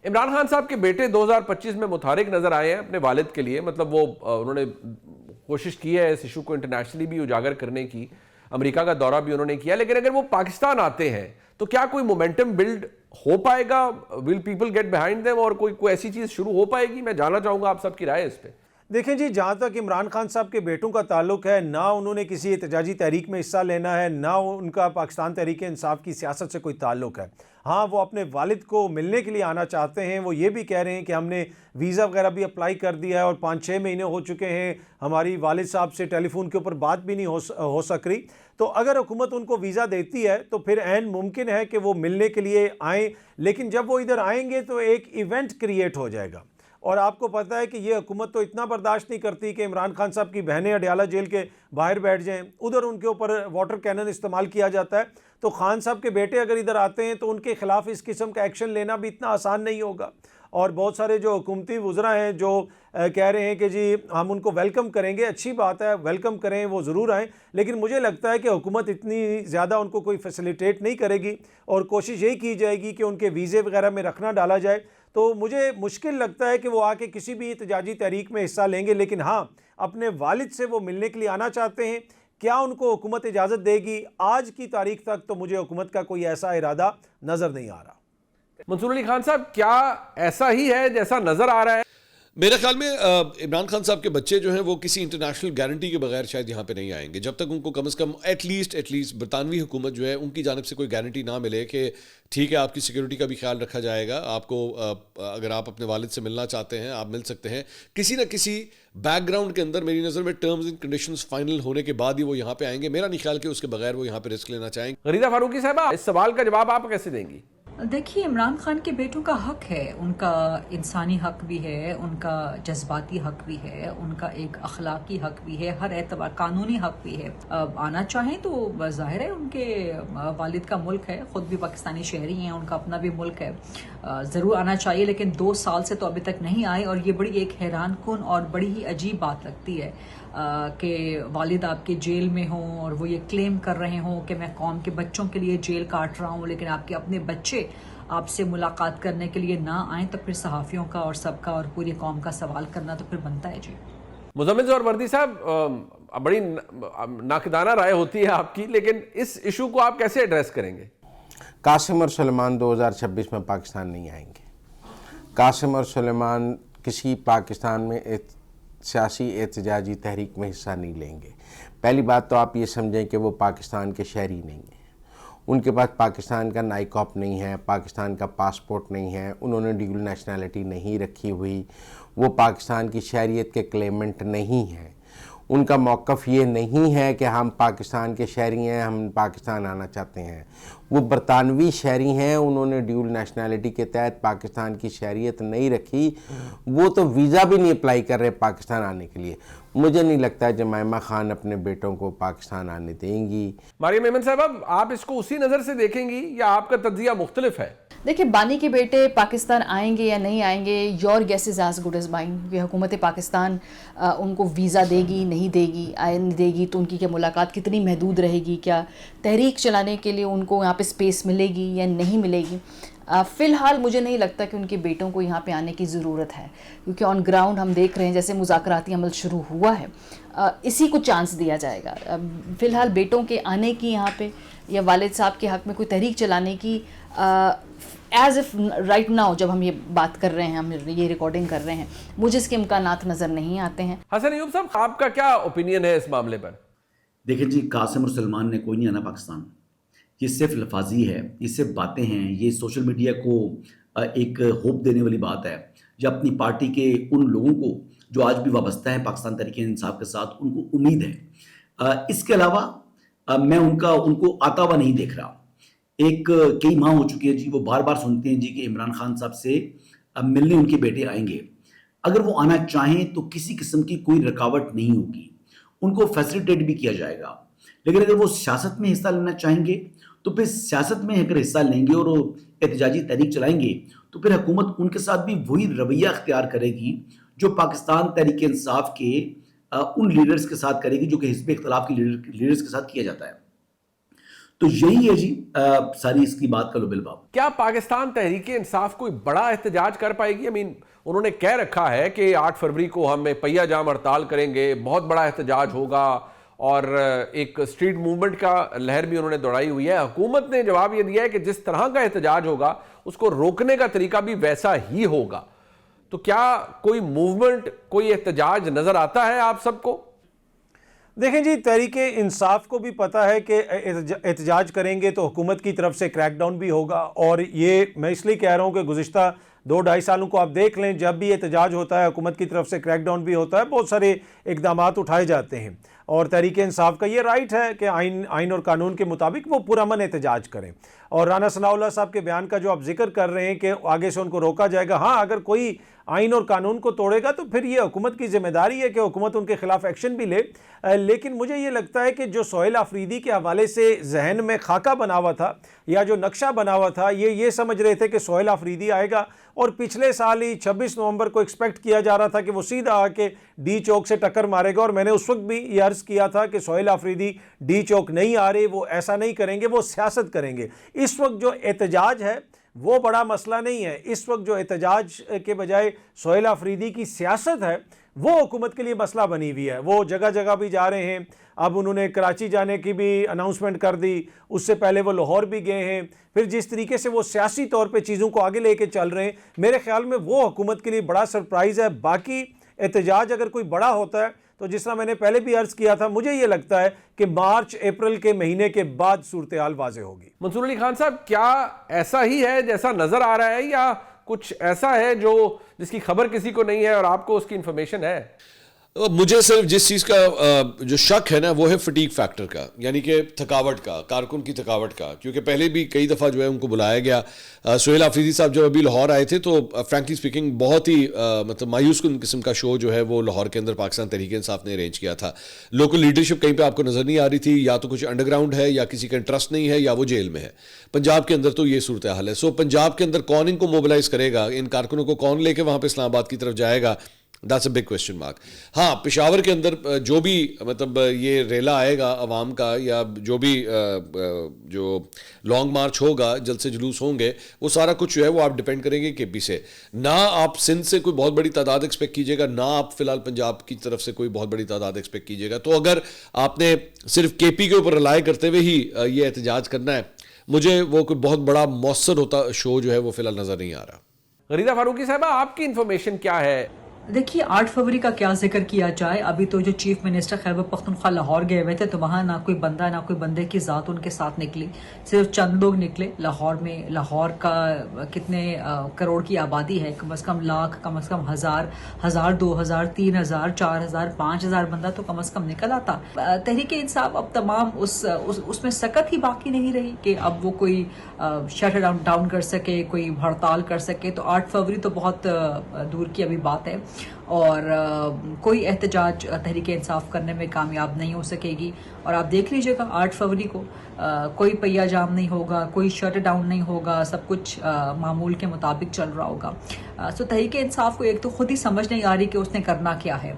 عمران خان صاحب کے بیٹے 2025 میں متحرک نظر آئے ہیں اپنے والد کے لیے، مطلب وہ انہوں نے کوشش کی ہے اس ایشو کو انٹرنیشنلی بھی اجاگر کرنے کی، امریکہ کا دورہ بھی انہوں نے کیا، لیکن اگر وہ پاکستان آتے ہیں تو کیا کوئی مومنٹم بلڈ ہو پائے گا؟ Will people get behind them, اور کوئی ایسی چیز شروع ہو پائے گی؟ میں جاننا چاہوں گا آپ سب کی رائے اس پہ۔ دیکھیں جی، جہاں تک عمران خان صاحب کے بیٹوں کا تعلق ہے، نہ انہوں نے کسی احتجاجی تحریک میں حصہ لینا ہے، نہ ان کا پاکستان تحریک انصاف کی سیاست سے کوئی تعلق ہے۔ ہاں، وہ اپنے والد کو ملنے کے لیے آنا چاہتے ہیں، وہ یہ بھی کہہ رہے ہیں کہ ہم نے ویزا وغیرہ بھی اپلائی کر دیا ہے اور 5-6 مہینے ہو چکے ہیں، ہماری والد صاحب سے ٹیلی فون کے اوپر بات بھی نہیں ہو سک رہی۔ تو اگر حکومت ان کو ویزا دیتی ہے تو پھر عین ممکن ہے کہ وہ ملنے کے لیے آئیں، لیکن جب وہ ادھر آئیں گے تو ایک ایونٹ کریٹ ہو جائے گا، اور آپ کو پتہ ہے کہ یہ حکومت تو اتنا برداشت نہیں کرتی کہ عمران خان صاحب کی بہنیں اڈیالہ جیل کے باہر بیٹھ جائیں، ادھر ان کے اوپر واٹر کینن استعمال کیا جاتا ہے۔ تو خان صاحب کے بیٹے اگر ادھر آتے ہیں تو ان کے خلاف اس قسم کا ایکشن لینا بھی اتنا آسان نہیں ہوگا، اور بہت سارے جو حکومتی وزراء ہیں جو کہہ رہے ہیں کہ جی ہم ان کو ویلکم کریں گے، اچھی بات ہے، ویلکم کریں، وہ ضرور آئیں، لیکن مجھے لگتا ہے کہ حکومت اتنی زیادہ ان کو کوئی فیسیلیٹیٹ نہیں کرے گی، اور کوشش یہی کی جائے گی کہ ان کے ویزے وغیرہ میں رکھنا ڈالا جائے۔ تو مجھے مشکل لگتا ہے کہ وہ آ کے کسی بھی احتجاجی تحریک میں حصہ لیں گے، لیکن ہاں، اپنے والد سے وہ ملنے کے لیے آنا چاہتے ہیں۔ کیا ان کو حکومت اجازت دے گی؟ آج کی تاریخ تک تو مجھے حکومت کا کوئی ایسا ارادہ نظر نہیں آ رہا۔ منصور علی خان صاحب، کیا ایسا ہی ہے جیسا نظر آ رہا ہے؟ میرے خیال میں عمران خان صاحب کے بچے جو ہیں وہ کسی انٹرنیشنل گارنٹی کے بغیر شاید یہاں پہ نہیں آئیں گے، جب تک ان کو کم از کم ایٹ لیسٹ برطانوی حکومت جو ہے ان کی جانب سے کوئی گارنٹی نہ ملے کہ ٹھیک ہے آپ کی سیکیورٹی کا بھی خیال رکھا جائے گا، آپ کو اگر آپ اپنے والد سے ملنا چاہتے ہیں آپ مل سکتے ہیں، کسی نہ کسی بیک گراؤنڈ کے اندر میری نظر میں ٹرمز اینڈ کنڈیشنز فائنل ہونے کے بعد ہی وہ یہاں پہ آئیں گے۔ میرا نہیں خیال کہ اس کے بغیر وہ یہاں پہ رسک لینا چاہیں گے۔ غریدہ فاروقی صاحبہ، اس سوال کا جواب آپ کیسے دیں گی؟ دیکھیے، عمران خان کے بیٹوں کا حق ہے، ان کا انسانی حق بھی ہے، ان کا جذباتی حق بھی ہے، ان کا ایک اخلاقی حق بھی ہے، ہر اعتبار قانونی حق بھی ہے۔ آنا چاہیں تو ظاہر ہے ان کے والد کا ملک ہے، خود بھی پاکستانی شہری ہیں، ان کا اپنا بھی ملک ہے، ضرور آنا چاہیے، لیکن 2 سال سے تو ابھی تک نہیں آئے، اور یہ بڑی ایک حیران کن اور بڑی ہی عجیب بات لگتی ہے کہ والد آپ کے جیل میں ہوں اور وہ یہ کلیم کر رہے ہوں کہ میں قوم کے بچوں کے لیے جیل کاٹ رہا ہوں، لیکن آپ کے اپنے بچے آپ سے ملاقات کرنے کے لیے نہ آئیں، تو پھر صحافیوں کا اور سب کا اور پوری قوم کا سوال کرنا تو پھر بنتا ہے۔ جی مزمل ظہور وردی صاحب، بڑی ناقدانہ رائے ہوتی ہے آپ کی، لیکن اس ایشو کو آپ کیسے ایڈریس کریں گے؟ قاسم اور سلیمان 2026 میں پاکستان نہیں آئیں گے۔ قاسم اور سلیمان کسی پاکستان میں سیاسی احتجاجی تحریک میں حصہ نہیں لیں گے۔ پہلی بات تو آپ یہ سمجھیں کہ وہ پاکستان کے شہری نہیں ہیں، ان کے پاس پاکستان کا نائکاپ نہیں ہے، پاکستان کا پاسپورٹ نہیں ہے، انہوں نے ڈیول نیشنلٹی نہیں رکھی ہوئی، وہ پاکستان کی شہریت کے کلیمنٹ نہیں ہیں۔ ان کا موقف یہ نہیں ہے کہ ہم پاکستان کے شہری ہیں، ہم پاکستان آنا چاہتے ہیں۔ وہ برطانوی شہری ہیں، انہوں نے ڈیول نیشنلٹی کے تحت پاکستان کی شہریت نہیں رکھی، وہ تو ویزا بھی نہیں اپلائی کر رہے پاکستان آنے کے لیے۔ مجھے نہیں لگتا ہے جمائمہ خان اپنے بیٹوں کو پاکستان آنے دیں گی۔ مریم ایمن صاحب، آپ اس کو اسی نظر سے دیکھیں گی یا آپ کا تجزیہ مختلف ہے؟ دیکھیں، بانی کے بیٹے پاکستان آئیں گے یا نہیں آئیں گے، your guess is as good as mine. یہ حکومت پاکستان ان کو ویزا دے گی، نہیں دے گی، نہیں دے گی تو ان کی کیا ملاقات کتنی محدود رہے گی، کیا تحریک چلانے کے لیے ان کو یہاں پہ اسپیس ملے گی یا نہیں ملے گی۔ فی الحال مجھے نہیں لگتا کہ ان کے بیٹوں کو یہاں پہ آنے کی ضرورت ہے، کیونکہ آن گراؤنڈ ہم دیکھ رہے ہیں جیسے مذاکراتی عمل شروع ہوا ہے، اسی کو چانس دیا جائے گا۔ فی الحال بیٹوں کے آنے کی یہاں پہ یا والد صاحب کے حق میں کوئی تحریک چلانے کی ایز اف رائٹ ناؤ جب ہم یہ بات کر رہے ہیں، ہم یہ ریکارڈنگ کر رہے ہیں، مجھے اس کے امکانات نظر نہیں آتے ہیں۔ حسن ایوب صاحب، آپ کا کیا اوپینین ہے اس معاملے پر؟ دیکھیں جی، قاسم اور سلمان نے کوئی نہیں آنا پاکستان، یہ صرف لفاظی ہے، یہ صرف باتیں ہیں، یہ سوشل میڈیا کو ایک ہوپ دینے والی بات ہے، یا اپنی پارٹی کے ان لوگوں کو جو آج بھی وابستہ ہیں پاکستان تحریک انصاف کے ساتھ، ان کو امید ہے۔ اس کے علاوہ میں ان کو آتا ہوا نہیں دیکھ رہا۔ کئی ماہ ہو چکی ہے جی، وہ بار بار سنتے ہیں جی کہ عمران خان صاحب سے ملنے ان کے بیٹے آئیں گے۔ اگر وہ آنا چاہیں تو کسی قسم کی کوئی رکاوٹ نہیں ہوگی، ان کو فیسیلیٹیٹ بھی کیا جائے گا، لیکن اگر وہ سیاست میں حصہ لینا چاہیں گے تو پھر سیاست میں اگر حصہ لیں گے اور احتجاجی تحریک چلائیں گے تو پھر حکومت ان کے ساتھ بھی وہی رویہ اختیار کرے گی جو پاکستان تحریک انصاف کے ان لیڈرز کے ساتھ کرے گی، جو کہ حزب اختلاف کے لیڈرز کے ساتھ کیا جاتا ہے۔ تو یہی ہے جی ساری اس کی بات کا لب الباب. کیا پاکستان تحریک انصاف کوئی بڑا احتجاج کر پائے گی؟ انہوں نے کہہ رکھا ہے کہ 8 فروری کو ہم پہیہ جام ہڑتال کریں گے، بہت بڑا احتجاج ہوگا، اور ایک اسٹریٹ موومنٹ کا لہر بھی انہوں نے دوڑائی ہوئی ہے. حکومت نے جواب یہ دیا ہے کہ جس طرح کا احتجاج ہوگا اس کو روکنے کا طریقہ بھی ویسا ہی ہوگا. تو کیا کوئی موومنٹ، کوئی احتجاج نظر آتا ہے آپ سب کو؟ دیکھیں جی، تحریک انصاف کو بھی پتہ ہے کہ احتجاج کریں گے تو حکومت کی طرف سے کریک ڈاؤن بھی ہوگا، اور یہ میں اس لیے کہہ رہا ہوں کہ گزشتہ 2-2.5 سالوں کو آپ دیکھ لیں، جب بھی احتجاج ہوتا ہے حکومت کی طرف سے کریک ڈاؤن بھی ہوتا ہے، بہت سارے اقدامات اٹھائے جاتے ہیں، اور تحریک انصاف کا یہ رائٹ ہے کہ آئین اور قانون کے مطابق وہ پرامن احتجاج کریں. اور رانا ثناء اللہ صاحب کے بیان کا جو آپ ذکر کر رہے ہیں کہ آگے سے ان کو روکا جائے گا، ہاں اگر کوئی آئین اور قانون کو توڑے گا تو پھر یہ حکومت کی ذمہ داری ہے کہ حکومت ان کے خلاف ایکشن بھی لے. لیکن مجھے یہ لگتا ہے کہ جو سہیل آفریدی کے حوالے سے ذہن میں خاکہ بنا ہوا تھا یا جو نقشہ بنا ہوا تھا، یہ سمجھ رہے تھے کہ سہیل آفریدی آئے گا، اور پچھلے سال ہی 26 نومبر کو ایکسپیکٹ کیا جا رہا تھا کہ وہ سیدھا آ کے ڈی چوک سے ٹکر مارے گا. اور میں نے اس وقت بھی یہ عرض کیا تھا کہ سہیل آفریدی ڈی چوک نہیں آ رہے، وہ ایسا نہیں کریں گے، وہ سیاست کریں گے. اس وقت جو احتجاج ہے وہ بڑا مسئلہ نہیں ہے. اس وقت جو احتجاج کے بجائے سہیل آفریدی کی سیاست ہے وہ حکومت کے لیے مسئلہ بنی ہوئی ہے. وہ جگہ جگہ بھی جا رہے ہیں، اب انہوں نے کراچی جانے کی بھی اناؤنسمنٹ کر دی، اس سے پہلے وہ لاہور بھی گئے ہیں. پھر جس طریقے سے وہ سیاسی طور پہ چیزوں کو آگے لے کے چل رہے ہیں، میرے خیال میں وہ حکومت کے لیے بڑا سرپرائز ہے. باقی احتجاج اگر کوئی بڑا ہوتا ہے تو جس طرح میں نے پہلے بھی عرض کیا تھا، مجھے یہ لگتا ہے کہ مارچ اپریل کے مہینے کے بعد صورتحال واضح ہوگی. منصور علی خان صاحب، کیا ایسا ہی ہے جیسا نظر آ رہا ہے، یا کچھ ایسا ہے جس کی خبر کسی کو نہیں ہے اور آپ کو اس کی انفارمیشن ہے؟ مجھے صرف جس چیز کا جو شک ہے نا وہ ہے فٹیگ فیکٹر کا، یعنی کہ تھکاوٹ کا، کارکن کی تھکاوٹ کا. کیونکہ پہلے بھی کئی دفعہ جو ہے ان کو بلایا گیا. سہیل آفریدی صاحب جب ابھی لاہور آئے تھے تو فرینکلی اسپیکنگ بہت ہی مطلب مایوس کن قسم کا شو جو ہے وہ لاہور کے اندر پاکستان تحریک انصاف نے ارینج کیا تھا. لوکل لیڈرشپ کہیں پہ آپ کو نظر نہیں آ رہی تھی، یا تو کچھ انڈر گراؤنڈ ہے، یا کسی کا انٹرسٹ نہیں ہے، یا وہ جیل میں ہے. پنجاب کے اندر تو یہ صورتحال ہے. سو پنجاب کے اندر کون ان کو موبلائز کرے گا، ان کارکنوں کو کون لے کے وہاں پہ اسلام آباد کی طرف جائے گا؟ That's a big question mark. ہاں، پشاور کے اندر جو بھی مطلب یہ ریلا آئے گا عوام کا، یا جو بھی جو لانگ مارچ ہوگا، جلسے جلوس ہوں گے، وہ سارا کچھ جو ہے وہ آپ ڈیپینڈ کریں گے کے پی سے. نہ آپ سندھ سے کوئی بہت بڑی تعداد ایکسپیکٹ کیجیے گا، نہ آپ فی الحال پنجاب کی طرف سے کوئی بہت بڑی تعداد ایکسپیکٹ کیجیے گا. تو اگر آپ نے صرف کے پی کے اوپر رلائے کرتے ہوئے ہی یہ احتجاج کرنا ہے، مجھے وہ کوئی بہت بڑا مؤثر ہوتا شو جو ہے وہ فی الحال نظر نہیں آ رہا. غریدہ فاروقی صاحبہ، آپ کی انفارمیشن کیا ہے؟ دیکھیے 8 فروری کا کیا ذکر کیا جائے. ابھی تو جو چیف منسٹر خیبر پختونخوا لاہور گئے ہوئے تھے تو وہاں نہ کوئی بندہ نہ کوئی بندے کی ذات ان کے ساتھ نکلی، صرف چند لوگ نکلے. لاہور میں، لاہور کا کتنے کروڑ کی آبادی ہے، کم از کم لاکھ، کم از کم 1000 2000 3000 4000 5000 بندہ تو کم از کم نکل آتا. تحریک انصاف اب تمام اس میں سکت ہی باقی نہیں رہی کہ اب وہ کوئی شٹ ڈاؤن کر سکے، کوئی ہڑتال کر سکے. تو 8 فروری تو بہت دور کی ابھی بات ہے، اور کوئی احتجاج تحریک انصاف کرنے میں کامیاب نہیں ہو سکے گی. اور آپ دیکھ لیجئے گا 8 فروری کو کوئی پہیہ جام نہیں ہوگا، کوئی شٹ ڈاؤن نہیں ہوگا، سب کچھ معمول کے مطابق چل رہا ہوگا. سو تحریک انصاف کو ایک تو خود ہی سمجھ نہیں آ رہی کہ اس نے کرنا کیا ہے.